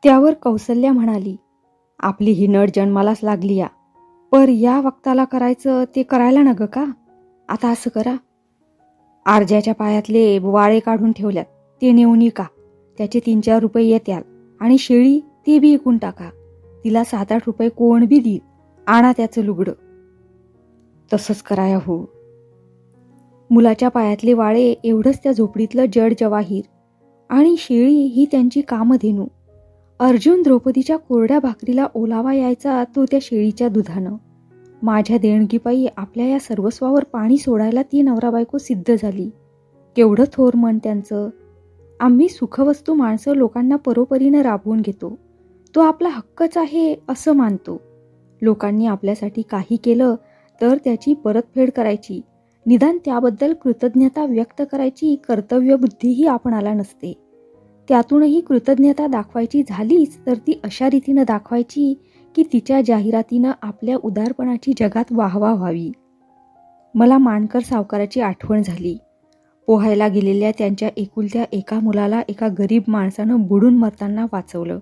त्यावर कौसल्या म्हणाली, आपली ही नड जन्मालाच लागली या. पर या वक्ताला करायचं ते करायला न ग का. आता असं करा, आरज्याच्या पायातले वाळे काढून ठेवल्यात ते नेऊन का, त्याचे 3-4 रुपये येत्याल. आणि शेळी ती बी विकून टाका, तिला 7-8 रुपये कोण बी देईल. आणा त्याचं लुगडं. तसंच कराया हो. मुलाच्या पायातले वाळे एवढंच त्या झोपडीतलं जड जवाहीर, आणि शेळी ही त्यांची कामधेनू. अर्जुन द्रौपदीच्या कोरड्या भाकरीला ओलावा यायचा तो त्या शेळीच्या दुधानं. माझ्या देणगीपायी आपल्या या सर्वस्वावर पाणी सोडायला ती नवरा बायको सिद्ध झाली. केवढं थोर मन त्यांचं. आम्ही सुखवस्तू माणसं लोकांना परोपरीनं राबवून घेतो, तो आपला हक्कच आहे असं मानतो. लोकांनी आपल्यासाठी काही केलं तर त्याची परतफेड करायची, निदान त्याबद्दल कृतज्ञता व्यक्त करायची कर्तव्यबुद्धीही आपणाला नसते. त्यातूनही कृतज्ञता दाखवायची झालीच तर ती अशा रीतीनं दाखवायची की तिच्या जाहिरातीनं आपल्या उदारपणाची जगात वाहवा व्हावी. मला मानकर सावकाराची आठवण झाली. पोहायला गेलेल्या त्यांच्या एकुलत्या एका मुलाला एका गरीब माणसानं बुडून मरताना वाचवलं.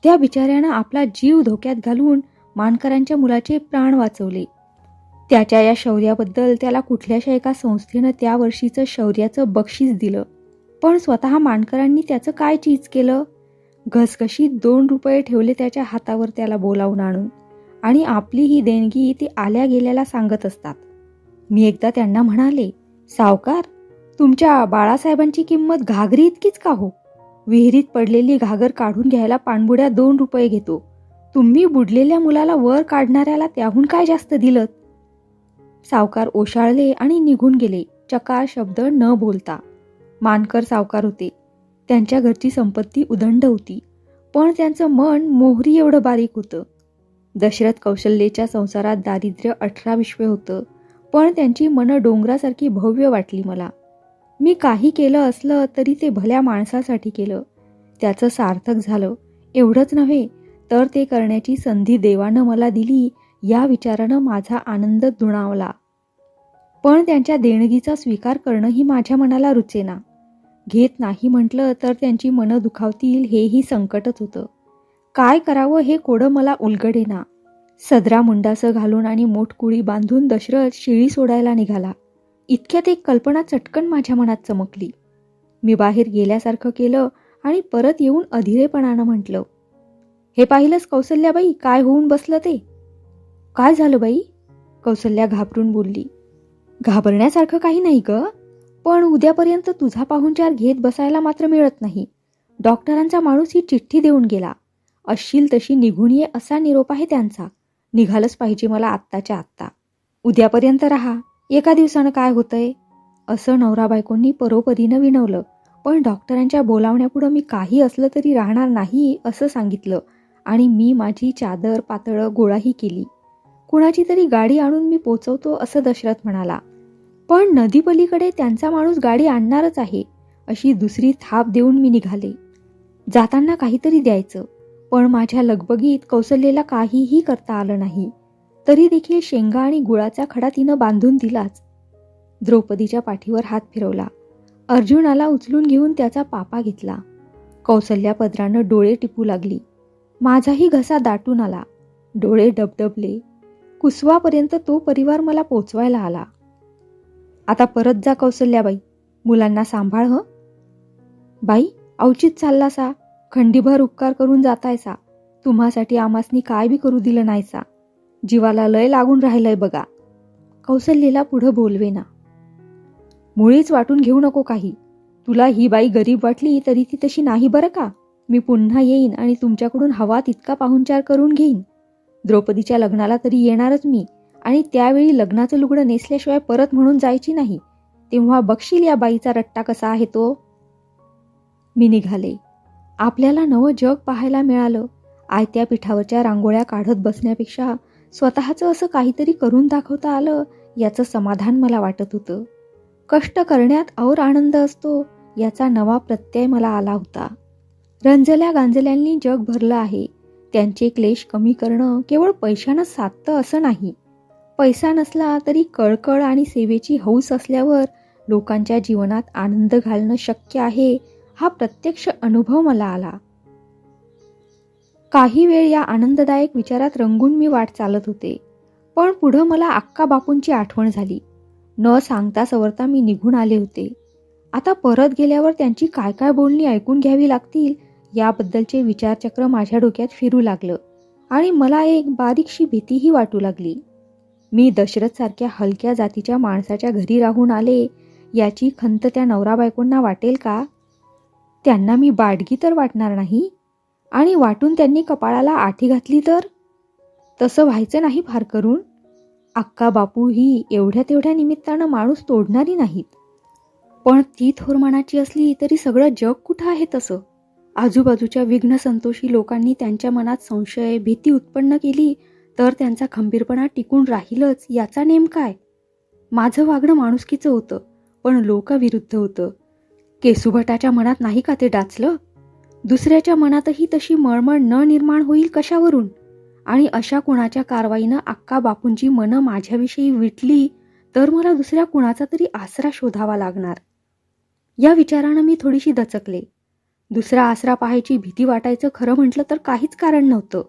त्या बिचाऱ्यानं आपला जीव धोक्यात घालून मानकरांच्या मुलाचे प्राण वाचवले. त्याच्या या शौर्याबद्दल त्याला कुठल्याशा एका संस्थेनं त्या वर्षीचं शौर्याचं बक्षीस दिलं. पण स्वतः मानकरांनी त्याचं काय चीज केलं. घसघशीत 2 रुपये ठेवले त्याच्या हातावर त्याला बोलावून आणून, आणि आपली ही देणगी ती आल्या गेल्याला सांगत असतात. मी एकदा त्यांना म्हणाले, सावकार, तुमच्या बाळासाहेबांची किंमत घागरी इतकीच का हो. विहिरीत पडलेली घागर काढून घ्यायला पाणबुड्या 2 रुपये घेतो, तुम्ही बुडलेल्या मुलाला वर काढणाऱ्याला त्याहून काय जास्त दिलं. सावकार ओशाळले आणि निघून गेले, चकार शब्द न बोलता. मानकर सावकार होते, त्यांच्या घरची संपत्ती उदंड होती, पण त्यांचं मन मोहरी एवढं बारीक होतं. दशरथ कौशल्येच्या संसारात दारिद्र्य 18 विश्वे होतं, पण त्यांची मनं डोंगरासारखी भव्य वाटली मला. मी काही केलं असलं तरी ते भल्या माणसासाठी केलं, त्याचं सार्थक झालं. एवढंच नव्हे तर ते करण्याची संधी देवानं मला दिली या विचारानं माझा आनंद दुणावला. पण त्यांच्या देणगीचा स्वीकार करणंही माझ्या मनाला रुचेना. घेत नाही म्हटलं तर त्यांची मनं दुखावतील हेही संकटच होतं. काय करावं हे कोडं मला उलगडेना. सदरा मुंडासं घालून आणि मोठकुळी बांधून दशरथ शेळी सोडायला निघाला. इतक्यात एक कल्पना चटकन माझ्या मनात चमकली. मी बाहेर गेल्यासारखं केलं आणि परत येऊन अधीरेपणानं म्हटलं, हे पाहिलंस कौसल्याबाई, काय होऊन बसलं ते. काय झालं बाई. कौसल्या घाबरून बोलली. घाबरण्यासारखं काही नाही ग, पण उद्यापर्यंत तुझा पाहुणचार घेत बसायला मात्र मिळत नाही. डॉक्टरांचा माणूस ही चिठ्ठी देऊन गेला. असशील तशी निघून ये असा निरोप आहे त्यांचा. निघालच पाहिजे मला आत्ताच्या आत्ता. उद्यापर्यंत राहा, एका दिवसानं काय होतंय. असं नवरा बायकोंनी परोपरीनं विनवलं, पण डॉक्टरांच्या बोलावण्यापुढं मी काही असलं तरी राहणार नाही असं सांगितलं, आणि मी माझी चादर पातळं गोळाही केली. कुणाची तरी गाडी आणून मी पोचवतो असं दशरथ म्हणाला, पण नदीपलीकडे त्यांचा माणूस गाडी आणणारच आहे अशी दुसरी थाप देऊन मी निघाले. जाताना काहीतरी द्यायचं, पण माझ्या लगबगीत कौसल्याला काहीही करता आलं नाही. तरी देखील शेंगा आणि गुळाचा खडा तिनं बांधून दिलाच. द्रौपदीच्या पाठीवर हात फिरवला. अर्जुनाला उचलून घेऊन त्याचा पापा घेतला. कौसल्या पदरानं डोळे टिपू लागली. माझाही घसा दाटून आला, डोळे डबडबले. कुसवापर्यंत तो परिवार मला पोचवायला आला. आता परत जा कौसल्याबाई, मुलांना सांभाळ हं. बाई, अवचित चाललासा, खंडीभर उपकार करून जातायसा. तुम्हासाठी आमासनी काय बी करू दिलं नाहीसा. जीवाला लय लागून राहिलंय बघा. कौसल्याला पुढं बोलवेना. मुळीच वाटून घेऊ नको काही. तुला ही बाई गरीब वाटली तरी ती तशी नाही बरं का. मी पुन्हा येईन आणि तुमच्याकडून हवा तितका पाहुणचार करून घेईन. द्रौपदीच्या लग्नाला तरी येणारच मी, आणि त्यावेळी लग्नाचं लुगडं नेसल्याशिवाय परत म्हणून जायची नाही. तेव्हा बघशील या बाईचा रट्टा कसा आहे तो. मी निघाले. आपल्याला नवं जग पाहायला मिळालं. आयत्या पिठावरच्या रांगोळ्या काढत बसण्यापेक्षा स्वतःचं असं काहीतरी करून दाखवता आलं याचं समाधान मला वाटत होतं. कष्ट करण्यात और आनंद असतो याचा नवा प्रत्यय मला आला होता. रंजल्या गांजल्यांनी जग भरलं आहे. त्यांचे क्लेश कमी करणं केवळ पैशानंच साधतं असं नाही. पैसा नसला तरी कळकळ आणि सेवेची हौस असल्यावर लोकांच्या जीवनात आनंद घालणं शक्य आहे हा प्रत्यक्ष अनुभव मला आला. काही वेळ या आनंददायक विचारात रंगून मी वाट चालत होते, पण पुढं मला अक्का बापूंची आठवण झाली. न सांगता सवरता मी निघून आले होते. आता परत गेल्यावर त्यांची काय काय बोलणी ऐकून घ्यावी लागतील याबद्दलचे विचारचक्र माझ्या डोक्यात फिरू लागलं आणि मला एक बारीकशी भीतीही वाटू लागली. मी दशरथसारख्या हलक्या जातीच्या माणसाच्या घरी राहून आले याची खंत त्या नवरा बायकोंना वाटेल का? त्यांना मी बाडगी तर वाटणार नाही, आणि वाटून त्यांनी कपाळाला आठी घातली तर? तसं व्हायचं नाही फार करून. अक्का बापू ही एवढ्या तेवढ्या निमित्तानं माणूस तोडणारी नाहीत. पण ती थोरमानाची असली तरी सगळं जग कुठं आहे तसं? आजूबाजूच्या विघ्न संतोषी लोकांनी त्यांच्या मनात संशय, भीती उत्पन्न केली तर त्यांचा खंबीरपणा टिकून राहीलच याचा नेम काय? माझं वागणं माणुसकीचं होतं, पण लोकाविरुद्ध होतं. केसूभटाच्या मनात नाही का ते डाचलं? दुसऱ्याच्या मनातही तशी मळमळ न निर्माण होईल कशावरून? आणि अशा कुणाच्या कारवाईनं अक्का बापूंची मनं माझ्याविषयी विटली तर मला दुसऱ्या कुणाचा तरी आसरा शोधावा लागणार. या विचारानं मी थोडीशी दचकले. दुसरा आसरा पाहायची भीती वाटायचं खरं म्हटलं तर काहीच कारण नव्हतं.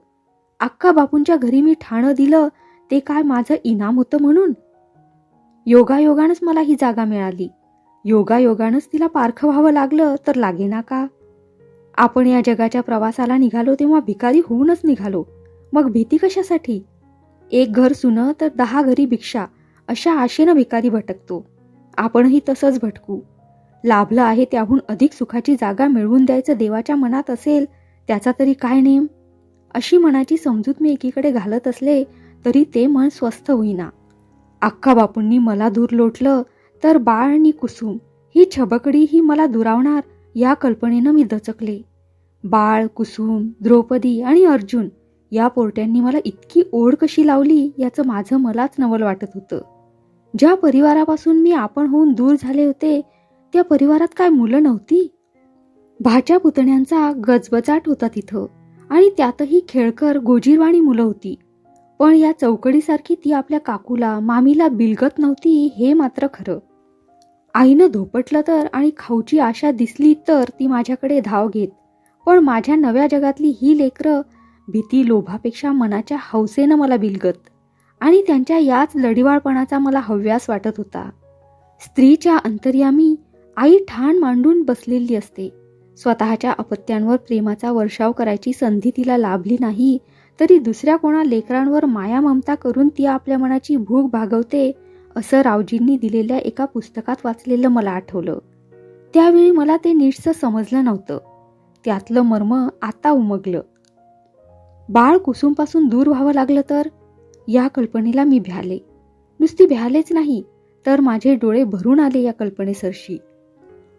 अक्का बापूंच्या घरी मी ठाणं दिलं ते काय माझं इनाम होतं म्हणून? योगायोगानंच मला ही जागा मिळाली. योगायोगानंच तिला पारखं व्हावं लागलं तर लागेना का? आपण या जगाच्या प्रवासाला निघालो तेव्हा भिकारी होऊनच निघालो. मग भीती कशासाठी? एक घर सुनं तर 10 घरी भिक्षा अशा आशेनं भिकारी भटकतो. आपणही तसंच भटकू. लाभलं आहे त्याहून अधिक सुखाची जागा मिळवून द्यायचं देवाच्या मनात असेल त्याचा तरी काय नेम? अशी मनाची समजूत मी एकीकडे घालत असले तरी ते मन स्वस्थ होईना. अक्का बापूंनी मला दूर लोटलं तर बाळ आणि कुसुम ही छबकडी ही मला दुरावणार या कल्पनेनं मी दचकले. बाळ, कुसुम, द्रौपदी आणि अर्जुन या पोरट्यांनी मला इतकी ओढ कशी लावली याचं माझं मलाच नवल वाटत होतं. ज्या परिवारापासून मी आपण होऊन दूर झाले होते त्या परिवारात काय मुलं नव्हती? भाच्या पुतण्यांचा गजबजाट होता तिथं, आणि त्यातही खेळकर गोजीरवाणी मुलं होती. पण या चौकडीसारखी ती आपल्या काकूला, मामीला बिलगत नव्हती हे मात्र खरं. आईनं धोपटलं तर आणि खाऊची आशा दिसली तर ती माझ्याकडे धाव घेत, पण माझ्या नव्या जगातली ही लेकरं भीती लोभापेक्षा मनाच्या हौसेनं मला बिलगत, आणि त्यांच्या याच लढिवाळपणाचा मला हव्यास वाटत होता. स्त्रीच्या अंतर्यामी आई ठाण मांडून बसलेली असते. स्वतःच्या अपत्यांवर प्रेमाचा वर्षाव करायची संधी तिला लाभली नाही तरी दुसऱ्या कोणा लेकरांवर माया ममता करून ती आपल्या मनाची भूक भागवते असं रावजींनी दिलेल्या एका पुस्तकात वाचलेलं मला आठवलं. त्यावेळी मला ते नीटसं समजलं नव्हतं. त्यातलं मर्म आता उमगलं. बाळ कुसुमपासून दूर व्हावं लागलं तर? या कल्पनेला मी भ्याले. नुसती भ्यालेच नाही तर माझे डोळे भरून आले या कल्पनेसरशी.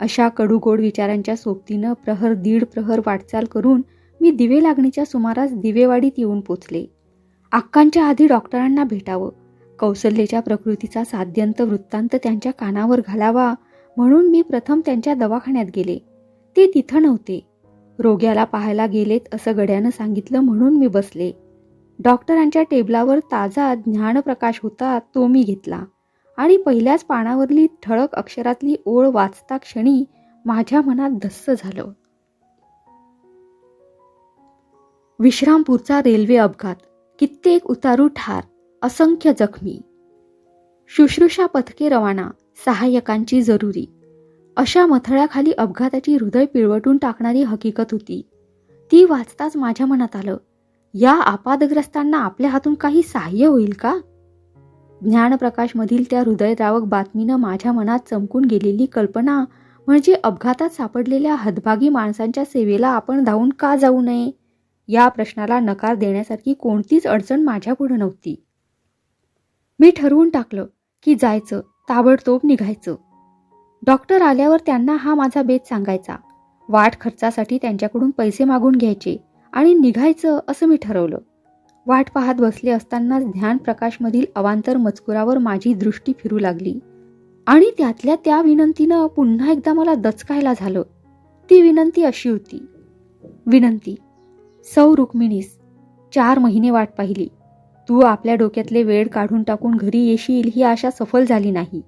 अशा कडूगोड विचारांच्या सोबतीनं प्रहर दीड प्रहर वाटचाल करून मी दिवे लागणीच्या सुमारास दिवेवाडीत येऊन पोचले. अक्कांच्या आधी डॉक्टरांना भेटावं, कौसल्याच्या प्रकृतीचा साध्यंत वृत्तांत त्यांच्या कानावर घालावा म्हणून मी प्रथम त्यांच्या दवाखान्यात गेले. ते तिथं नव्हते. रोग्याला पाहायला गेलेत असं गड्यानं सांगितलं म्हणून मी बसले. डॉक्टरांच्या टेबलावर ताजा ज्ञानप्रकाश होता तो मी घेतला आणि पहिल्याच पानावरली ठळक अक्षरातली ओळ वाचता क्षणी माझ्या मनात धस्स झालं. विश्रामपूरचा रेल्वे अपघात, कित्येक उतारू ठार, असंख्य जखमी. शुश्रूषा पथके रवाना, सहाय्यकांची जरुरी. अशा मथळ्याखाली अपघाताची हृदय पिळवटून टाकणारी हकीकत होती. ती वाचताच माझ्या मनात आलं, या आपादग्रस्तांना आपल्या हातून काही सहाय्य होईल का? ज्ञानप्रकाशमधील त्या हृदयद्रावक बातमीनं माझ्या मनात चमकून गेलेली कल्पना म्हणजे अपघातात सापडलेल्या हतभागी माणसांच्या सेवेला आपण धावून का जाऊ नये या प्रश्नाला नकार देण्यासारखी कोणतीच अडचण माझ्यापुढे नव्हती. मी ठरवून टाकलं की जायचं, ताबडतोब निघायचं. डॉक्टर आल्यावर त्यांना हा माझा बेत सांगायचा. वाट खर्चासाठी त्यांच्याकडून पैसे मागून घ्यायचे आणि निघायचं असं मी ठरवलं. वाट पाहत बसले असतानाच ध्यानप्रकाशमधील अवांतर मजकुरावर माझी दृष्टी फिरू लागली आणि त्यातल्या त्या विनंतीनं पुन्हा एकदा मला दचकायला झालं. ती विनंती अशी होती. विनंती, सौ रुक्मिणीस, 4 महिने वाट पाहिली. तू आपल्या डोक्यातले वेळ काढून टाकून घरी येशील ही आशा सफल झाली नाही.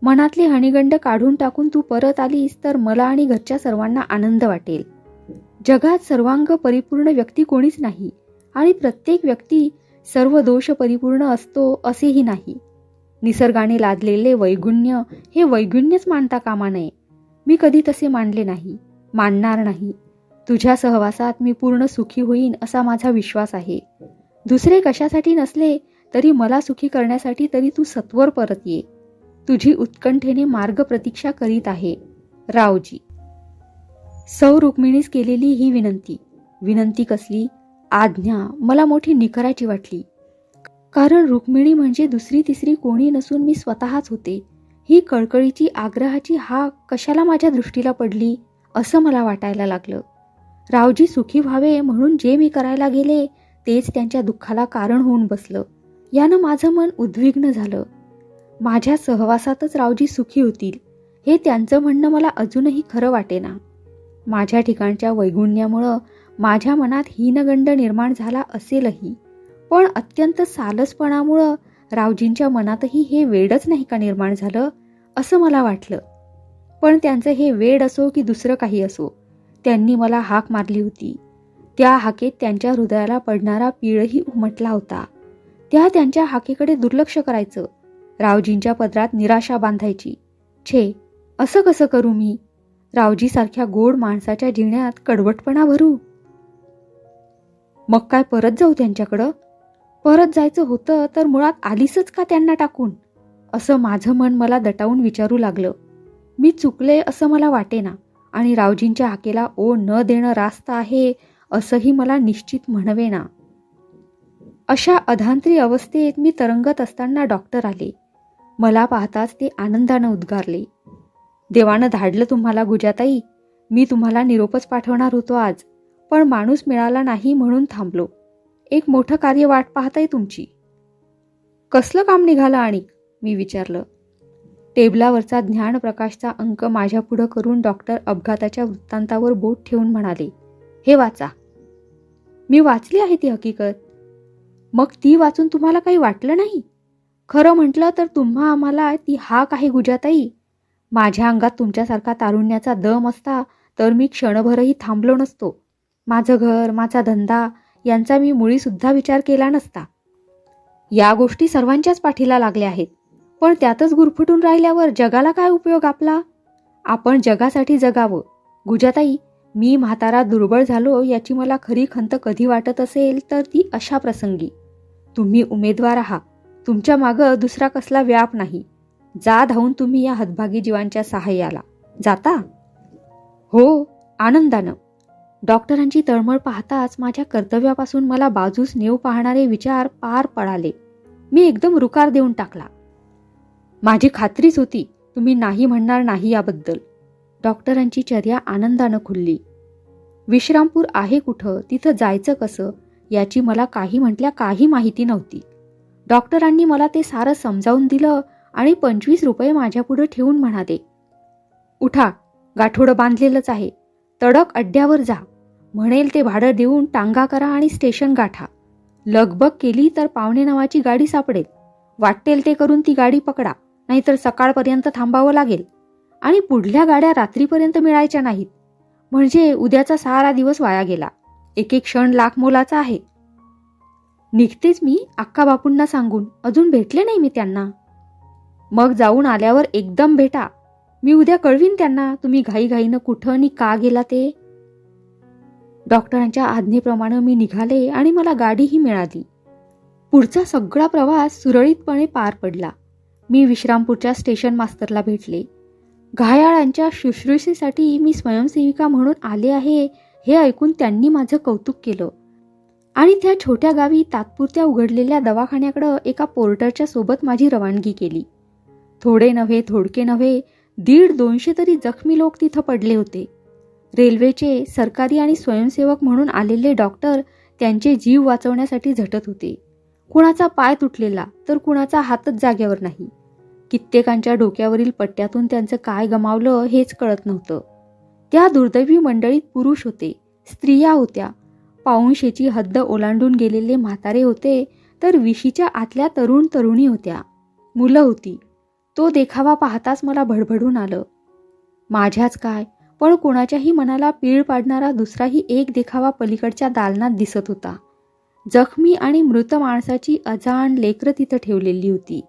मनातले हणिगंड काढून टाकून तू परत आलीस तर मला आणि घरच्या सर्वांना आनंद वाटेल. जगात सर्वांग परिपूर्ण व्यक्ती कोणीच नाही आणि प्रत्येक व्यक्ती सर्व दोष परिपूर्ण असतो असेही नाही. निसर्गाने लादलेले वैगुण्य हे वैगुण्यच मानता कामा नये. मी कधी तसे मानले नाही, मानणार नाही. तुझ्या सहवासात मी पूर्ण सुखी होईन असा माझा विश्वास आहे. दुसरे कशासाठी नसले तरी मला सुखी करण्यासाठी तरी तू सत्वर परत ये. तुझी उत्कंठेने मार्ग प्रतीक्षा करीत आहे. रावजी. सौ रुक्मिणीस केलेली ही विनंती कसली, आज्ञा मला मोठी निकराची वाटली. कारण रुक्मिणी म्हणजे दुसरी तिसरी कोणी नसून मी स्वतःच होते. ही कळकळीची आग्रहाची हाक कशाला माझ्या दृष्टीला पडली असं मला वाटायला लागलं. रावजी सुखी व्हावे म्हणून जे मी करायला गेले तेच त्यांच्या दुःखाला कारण होऊन बसलं. यानं माझं मन उद्विग्न झालं. माझ्या सहवासातच रावजी सुखी होतील हे त्यांचं म्हणणं मला अजूनही खरं वाटेना. माझ्या ठिकाणच्या वैगुण्यामुळं माझ्या मनात हीनगंड निर्माण झाला असेलही, पण अत्यंत सालसपणामुळं रावजींच्या मनातही हे वेडच नाही का निर्माण झालं असं मला वाटलं. पण त्यांचं हे वेड असो की दुसरं काही असो, त्यांनी मला हाक मारली होती. त्या हाकेत त्यांच्या हृदयाला पडणारा पीळही उमटला होता. त्यांच्या हाकेकडे दुर्लक्ष करायचं, रावजींच्या पदरात निराशा बांधायची. छे, असं कसं करू मी? रावजीसारख्या गोड माणसाच्या जिण्यात कडवटपणा भरू? मग काय परत जाऊ त्यांच्याकडं? परत जायचं होतं तर मुळात आलीसच का त्यांना टाकून, असं माझं मन मला दटावून विचारू लागलं. मी चुकले असं मला वाटेना आणि रावजींच्या हाकेला ओ न देणं रास्त आहे असंही मला निश्चित म्हणवेना. अशा अधांतरी अवस्थेत मी तरंगत असताना डॉक्टर आले. मला पाहताच ते आनंदानं उद्गारले, देवानं धाडलं तुम्हाला गुजाताई. मी तुम्हाला निरोपच पाठवणार होतो आज, पण माणूस मिळाला नाही म्हणून थांबलो. एक मोठं कार्य वाट पाहताय तुमची. कसलं काम निघालं आणिक? मी विचारलं. टेबलावरचा ज्ञानप्रकाशचा अंक माझ्या पुढं करून डॉक्टर अपघाताच्या वृत्तांतावर बोट ठेवून म्हणाले, हे वाचा. मी वाचली आहे ती हकीकत. मग ती वाचून तुम्हाला काही वाटलं नाही? खरं म्हटलं तर तुम्हा आम्हाला ती हाक आहे गुजाताई. माझ्या अंगात तुमच्यासारखा तारुण्याचा दम असता तर मी क्षणभरही थांबलो नसतो. माझं घर, माझा धंदा यांचा मी मुळीसुद्धा विचार केला नसता. या गोष्टी सर्वांच्याच पाठीला लागल्या आहेत, पण त्यातच गुरफटून राहिल्यावर जगाला काय उपयोग आपला? आपण जगासाठी जगावं. गुजाताई, मी म्हातारा दुर्बळ झालो याची मला खरी खंत कधी वाटत असेल तर ती अशा प्रसंगी. तुम्ही उमेदवार आहात, तुमच्या मागं दुसरा कसला व्याप नाही. जा धावून तुम्ही या हतभागी जीवांच्या सहाय्याला. जाता? हो, आनंदानं. डॉक्टरांची तळमळ पाहताच माझ्या कर्तव्यापासून मला बाजूस नेऊ पाहणारे विचार पार पडाले. मी एकदम रुकार देऊन टाकला. माझी खात्रीच होती तुम्ही नाही म्हणणार नाही याबद्दल. डॉक्टरांची चर्या आनंदानं खुलली. विश्रामपूर आहे कुठं, तिथं जायचं कसं याची मला काही म्हटल्या काही माहिती नव्हती. डॉक्टरांनी मला ते सारं समजावून दिलं आणि 25 रुपये माझ्यापुढं ठेवून म्हणाले, उठा, गाठोडं बांधलेलंच आहे, तडक अड्ड्यावर जा, म्हणेल ते भाडं देऊन टांगा करा आणि स्टेशन गाठा. लगबग केली तर पावणे नावाची गाडी सापडेल. वाटेल ते करून ती गाडी पकडा, नाहीतर सकाळपर्यंत थांबावं लागेल आणि पुढल्या गाड्या रात्रीपर्यंत मिळायच्या नाहीत. म्हणजे उद्याचा सारा दिवस वाया गेला. एक एक क्षण लाख मोलाचा आहे. निघतेच मी अक्का बापूंना सांगून. अजून भेटले नाही मी त्यांना. मग जाऊन आल्यावर एकदम भेटा. मी उद्या कळवीन त्यांना तुम्ही घाईघाईनं कुठं आणि का गेला ते. डॉक्टरांच्या आज्ञेप्रमाणे मी निघाले आणि मला गाडीही मिळाली. पुढचा सगळा प्रवास सुरळीतपणे पार पडला. मी विश्रामपूरच्या स्टेशन मास्तरला भेटले. घायाळांच्या शुश्रूषेसाठी मी स्वयंसेविका म्हणून आले आहे हे ऐकून त्यांनी माझं कौतुक केलं आणि त्या छोट्या गावी तात्पुरत्या उघडलेल्या दवाखान्याकडं एका पोर्टरच्या सोबत माझी रवानगी केली. थोडे नव्हे, थोडके नव्हे, 150-200 तरी जखमी लोक तिथं पडले होते. रेल्वेचे, सरकारी आणि स्वयंसेवक म्हणून आलेले डॉक्टर त्यांचे जीव वाचवण्यासाठी झटत होते. कुणाचा पाय तुटलेला तर कुणाचा हातच जाग्यावर नाही. कित्येकांच्या डोक्यावरील पट्ट्यातून त्यांचं काय गमावलं हेच कळत नव्हतं. त्या दुर्दैवी मंडळीत पुरुष होते, स्त्रिया होत्या, पाऊणशेची हद्द ओलांडून गेलेले म्हातारे होते, तर 20च्या आतल्या तरुण तरुणी होत्या, मुलं होती. तो देखावा पाहताच मला भडभडून आलं. माझ्याच काय, पण कोणाच्याही मनाला पीळ पाडणारा दुसराही एक देखावा पलीकडच्या दालनात दिसत होता. जखमी आणि मृत माणसाची अजाण लेकरं तिथं ठेवलेली होती.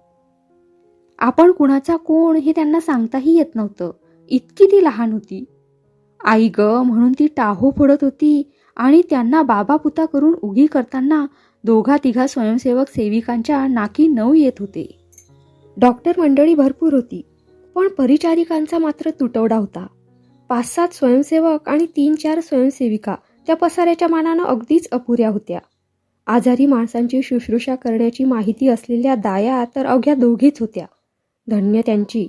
आपण कुणाचा कोण हे त्यांना सांगताही येत नव्हतं, इतकी ती लहान होती. आई ग म्हणून ती टाहो फोडत होती आणि त्यांना बाबा पुता करून उगी करताना दोघा तिघा स्वयंसेवक सेविकांच्या नाकी नऊ येत होते. डॉक्टर मंडळी भरपूर होती, पण परिचारिकांचा मात्र तुटवडा होता. 5-7 स्वयंसेवक आणि 3-4 स्वयंसेविका त्या पसाऱ्याच्या मानानं अगदीच अपुऱ्या होत्या. आजारी माणसांची शुश्रूषा करण्याची माहिती असलेल्या दाया तर अवघ्या दोघीच होत्या. धन्य त्यांची.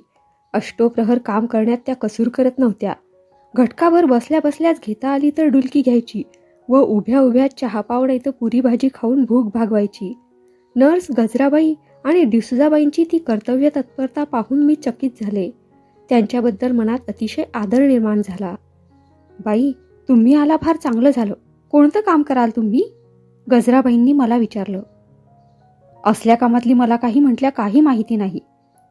अष्टोप्रहर काम करण्यात त्या कसूर करत नव्हत्या. घटकाभर बसल्या बसल्याच घेता आली तर डुलकी घ्यायची व उभ्या उभ्या चहा पाव नाही तर पुरी भाजी खाऊन भूक भागवायची. नर्स गजराबाई आणि डिसुजाबाईंची ती कर्तव्य तत्परता पाहून मी चकित झाले. त्यांच्याबद्दल मनात अतिशय आदर निर्माण झाला. बाई, तुम्ही आला फार चांगलं झालं. कोणतं काम कराल तुम्ही? गजराबाईंनी मला विचारलं. असल्या कामातली मला काही म्हटल्या काही माहिती नाही,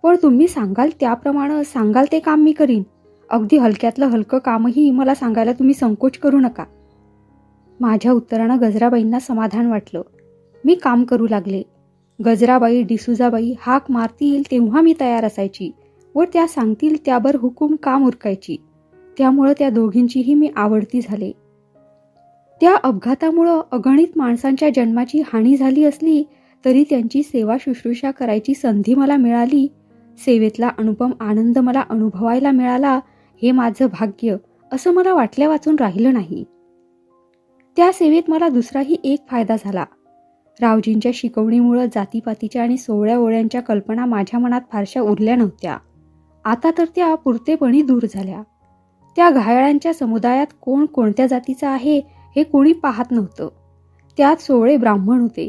पण तुम्ही सांगाल त्याप्रमाणे सांगाल ते काम मी करीन. अगदी हलक्यातलं हलकं कामही मला सांगायला तुम्ही संकोच करू नका. माझ्या उत्तरानं गजराबाईंना समाधान वाटलं. मी काम करू लागले. गजराबाई डिसुजाबाई हाक मारतील तेव्हा मी तयार असायची व त्या सांगतील त्यावर हुकूम काम उरकायची. त्यामुळं त्या दोघींचीही मी आवडती झाले. त्या अपघातामुळं अगणित माणसांच्या जन्माची हानी झाली असली तरी त्यांची सेवा शुश्रूषा करायची संधी मला मिळाली. सेवेतला अनुपम आनंद मला अनुभवायला मिळाला हे माझं भाग्य असं मला वाटल्या वाचून राहिलं नाही. त्या सेवेत मला दुसराही एक फायदा झाला. रावजींच्या शिकवणीमुळं जातीपातीच्या आणि सोवळ्या ओळ्यांच्या कल्पना माझ्या मनात फारशा उरल्या नव्हत्या. आता तर त्या पुरतेपणी दूर झाल्या. त्या घायाळांच्या समुदायात कोण कोणत्या जातीचा आहे हे कोणी पाहत नव्हतं. त्यात सोवळे ब्राह्मण होते,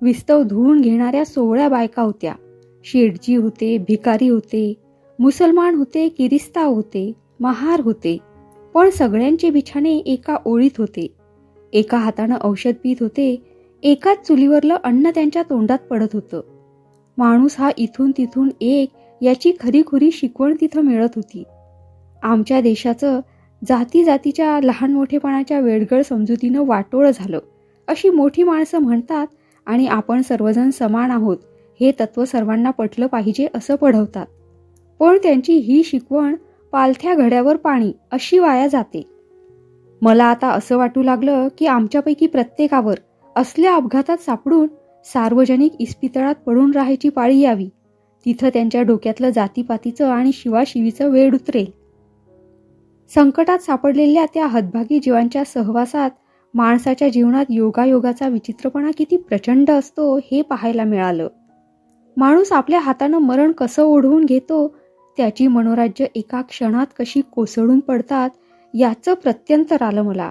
विस्तव धुवून घेणाऱ्या सोवळ्या बायका होत्या, शेठजी होते, भिकारी होते, मुसलमान होते, किरिस्ताव होते, महार होते, पण सगळ्यांचे बिछाणे एका ओळीत होते. एका हातानं औषध पीत होते, एकाच चुलीवरलं अन्न त्यांच्या तोंडात पडत होतं. माणूस हा इथून तिथून एक याची खरीखुरी शिकवण तिथं मिळत होती. आमच्या देशाचं जाती जातीच्या लहान मोठेपणाच्या वेडगळ समजुतीनं वाटोळं झालं अशी मोठी माणसं म्हणतात आणि आपण सर्वजण समान आहोत हे तत्व सर्वांना पटलं पाहिजे असं पढवतात. पण त्यांची ही शिकवण पालथ्या घड्यावर पाणी अशी वाया जाते. मला आता असं वाटू लागलं की आमच्यापैकी प्रत्येकावर असल्या अपघातात सापडून सार्वजनिक इस्पितळात पडून राहायची पाळी यावी. तिथं त्यांच्या डोक्यातलं जातीपातीचं आणि शिवाशिवीचं वेड उतरेल. संकटात सापडलेल्या त्या हतभागी जीवांच्या सहवासात माणसाच्या जीवनात योगायोगाचा विचित्रपणा किती प्रचंड असतो हे पाहायला मिळालं. माणूस आपल्या हातानं मरण कसं ओढवून घेतो, त्याची मनोराज्य एका क्षणात कशी कोसळून पडतात याचं प्रत्यंतर आलं मला.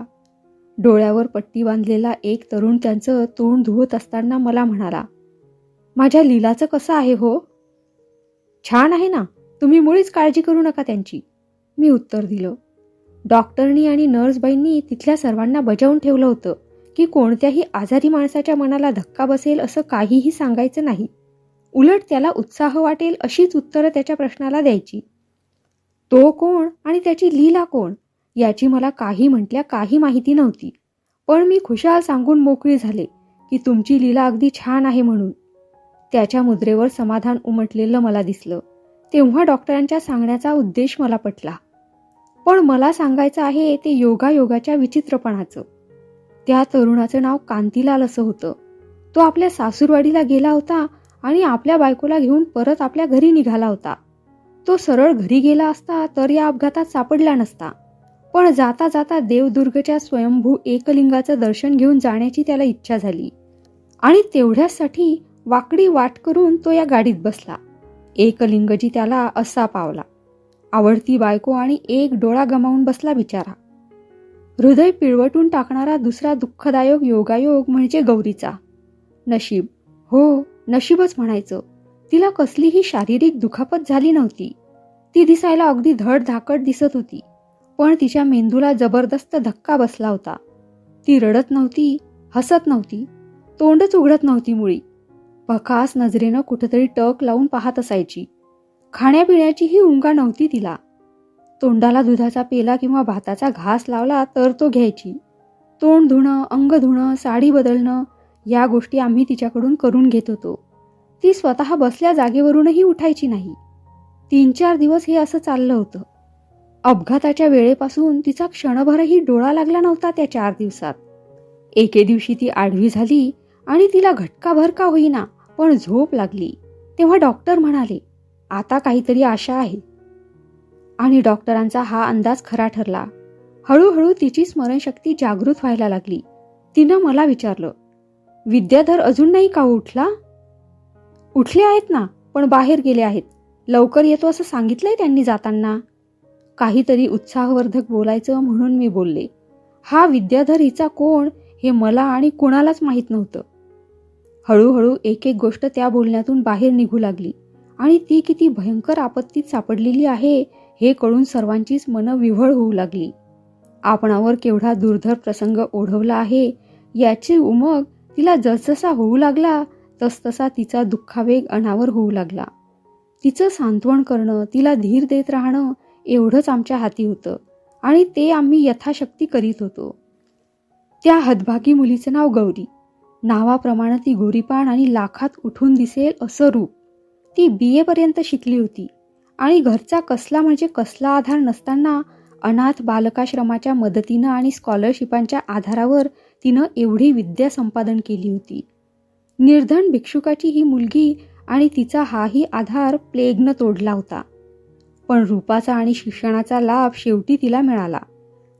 डोळ्यावर पट्टी बांधलेला एक तरुण त्यांचं तोंड धुवत असताना मला म्हणाला, माझ्या लीलाचं कसं आहे हो? छान आहे ना, तुम्ही मुळीच काळजी करू नका त्यांची, मी उत्तर दिलं. डॉक्टरनी आणि नर्सबाईंनी तिथल्या सर्वांना बजावून ठेवलं होतं की कोणत्याही आजारी माणसाच्या मनाला धक्का बसेल असं काहीही सांगायचं नाही. उलट त्याला उत्साह वाटेल अशीच उत्तरं त्याच्या प्रश्नाला द्यायची. तो कोण आणि त्याची लीला कोण याची मला काही म्हटल्या काही माहिती नव्हती, पण मी खुशाल सांगून मोकळी झाले की तुमची लीला अगदी छान आहे म्हणून. त्याच्या मुद्रेवर समाधान उमटलेलं मला दिसलं. तेव्हा डॉक्टरांच्या सांगण्याचा उद्देश मला पटला. पण मला सांगायचं आहे ते योगायोगाच्या विचित्रपणाचं. त्या तरुणाचं नाव कांतीलाल असं होतं. तो आपल्या सासूरवाडीला गेला होता आणि आपल्या बायकोला घेऊन परत आपल्या घरी निघाला होता. तो सरळ घरी गेला असता तर या अपघातात सापडला नसता, पण जाता जाता देवदुर्गच्या स्वयंभू एकलिंगाचं दर्शन घेऊन जाण्याची त्याला इच्छा झाली आणि तेवढ्यासाठी वाकडी वाट करून तो या गाडीत बसला. एकलिंगजी त्याला असा पावला. आवडती बायको आणि एक डोळा गमावून बसला बिचारा. हृदय पिळवटून टाकणारा दुसरा दुःखदायक योगायोग म्हणजे गौरीचा. नशीब, हो नशीबच म्हणायचं. तिला कसलीही शारीरिक दुखापत झाली नव्हती. ती दिसायला अगदी धडधाकट दिसत होती, पण तिच्या मेंदूला जबरदस्त धक्का बसला होता. ती रडत नव्हती, हसत नव्हती, तोंडच उघडत नव्हती मुळी. भकास नजरेनं कुठेतरी टक लावून पाहत असायची. खाण्यापिण्याचीही उंगा नव्हती तिला. तोंडाला दुधाचा पेला किंवा भाताचा घास लावला तर तो घ्यायची. तोंड धुणं, अंग धुणं, साडी बदलणं या गोष्टी आम्ही तिच्याकडून करून घेत होतो. ती स्वतः बसल्या जागेवरूनही उठायची नाही. 3-4 दिवस हे असं चाललं होतं. अपघाताच्या वेळेपासून तिचा क्षणभरही डोळा लागला नव्हता त्या 4 दिवसात. एके दिवशी ती आडवी झाली आणि तिला घटकाभर का होईना पण झोप लागली. तेव्हा डॉक्टर म्हणाले, आता काहीतरी आशा आहे. आणि डॉक्टरांचा हा अंदाज खरा ठरला. हळूहळू तिची स्मरणशक्ती जागृत व्हायला लागली. तिनं मला विचारलं, विद्याधर अजून नाही का उठला? उठले आहेत ना, पण बाहेर गेले आहेत. लवकर येतो असं सांगितलंय त्यांनी जाताना. काहीतरी उत्साहवर्धक बोलायचं म्हणून मी बोलले. हा विद्याधर हिचा कोण हे मला आणि कोणालाच माहीत नव्हतं. हळूहळू एक एक गोष्ट त्या बोलण्यातून बाहेर निघू लागली आणि ती किती भयंकर आपत्तीत सापडलेली आहे हे कळून सर्वांचीच मनं विव्हळ होऊ लागली. आपणावर केवढा दुर्धर प्रसंग ओढवला आहे याची उमग तिला जसजसा होऊ लागला तसतसा तिचा दुःखावेग अनावर होऊ लागला. तिचं सांत्वन करणं, तिला धीर देत राहणं एवढंच आमच्या हाती होतं आणि ते आम्ही यथाशक्ती करीत होतो. त्या हतभागी मुलीचं नाव गौरी. नावाप्रमाणे ती गोरीपान आणि लाखात उठून दिसेल असं रूप. ती BA पर्यंत शिकली होती आणि घरचा कसला म्हणजे कसला आधार नसताना अनाथ बालकाश्रमाच्या मदतीनं आणि स्कॉलरशिपांच्या आधारावर तिनं एवढी विद्या संपादन केली होती. निर्धन भिक्षुकाची ही मुलगी आणि तिचा हाही आधार प्लेगनं तोडला होता. पण रूपाचा आणि शिक्षणाचा लाभ शेवटी तिला मिळाला.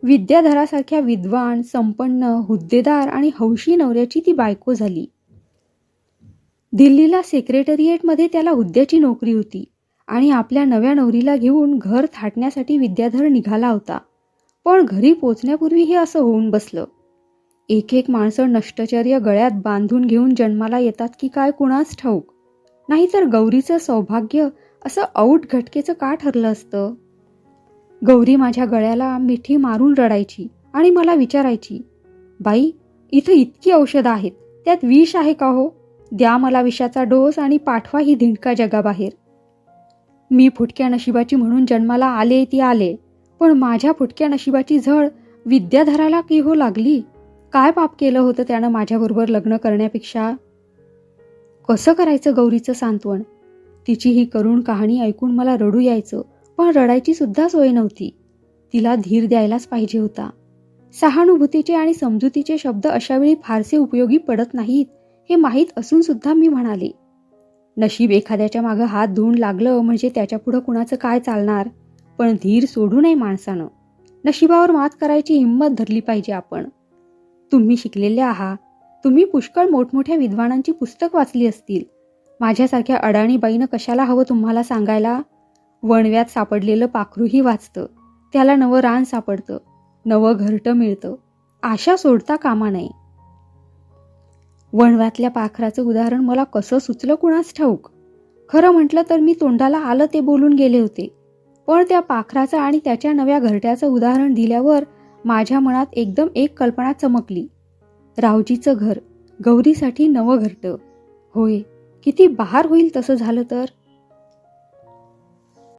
विद्याधरासारख्या विद्वान, संपन्न, हुद्देदार आणि हौशी नवऱ्याची ती बायको झाली. दिल्लीला सेक्रेटरिएटमध्ये त्याला हुद्द्याची नोकरी होती आणि आपल्या नव्या नवरीला घेऊन घर थाटण्यासाठी विद्याधर निघाला होता. पण घरी पोचण्यापूर्वी हे असं होऊन बसलं. एक एक माणसं नष्टचर्य गळ्यात बांधून घेऊन जन्माला येतात की काय कुणास ठाऊक. नाहीतर गौरीचं सौभाग्य असं औट घटकेचं का ठरलं असतं. गौरी माझ्या गळ्याला मिठी मारून रडायची आणि मला विचारायची, बाई इथं इतकी औषधं आहेत, त्यात विष आहे का हो? द्या मला विषाचा डोस आणि पाठवा ही धिंडका जगाबाहेर. मी फुटक्या नशिबाची म्हणून जन्माला आले ती आले, पण माझ्या फुटक्या नशिबाची झळ विद्याधराला की हो लागली. काय पाप केलं होतं त्यानं माझ्याबरोबर लग्न करण्यापेक्षा. कसं करायचं गौरीचं सांत्वन. तिची ही करुण कहाणी ऐकून मला रडू यायचं, पण रडायची सुद्धा सोय नव्हती. तिला धीर द्यायलाच पाहिजे होता. सहानुभूतीचे आणि समजुतीचे शब्द अशावेळी फारसे उपयोगी पडत नाहीत हे माहीत असून सुद्धा मी म्हणाले. नशीब एखाद्याच्या मागं हात धुवून लागलं म्हणजे त्याच्या पुढं कुणाचं काय चालणार. पण धीर सोडू नये माणसानं. नशिबावर मात करायची हिंमत धरली पाहिजे आपण. तुम्ही शिकलेले आहात. तुम्ही पुष्कळ मोठमोठ्या विद्वानांची पुस्तक वाचली असतील. माझ्यासारख्या अडाणी बाईनं कशाला हवं तुम्हाला सांगायला. वणव्यात सापडलेलं पाखरूही वाचतं. त्याला नवं रान सापडतं, नवं घरटं मिळतं. आशा सोडता कामा नये. वणव्यातल्या पाखराचं उदाहरण मला कसं सुचलं कुणास ठाऊक. खरं म्हटलं तर मी तोंडाला आलं ते बोलून गेले होते. पण त्या पाखराचं आणि त्याच्या नव्या घरट्याचं उदाहरण दिल्यावर माझ्या मनात एकदम एक कल्पना चमकली. रावजीचं घर, गौरीसाठी नवं घरटं. होय, किती बहार होईल तसं झालं तर.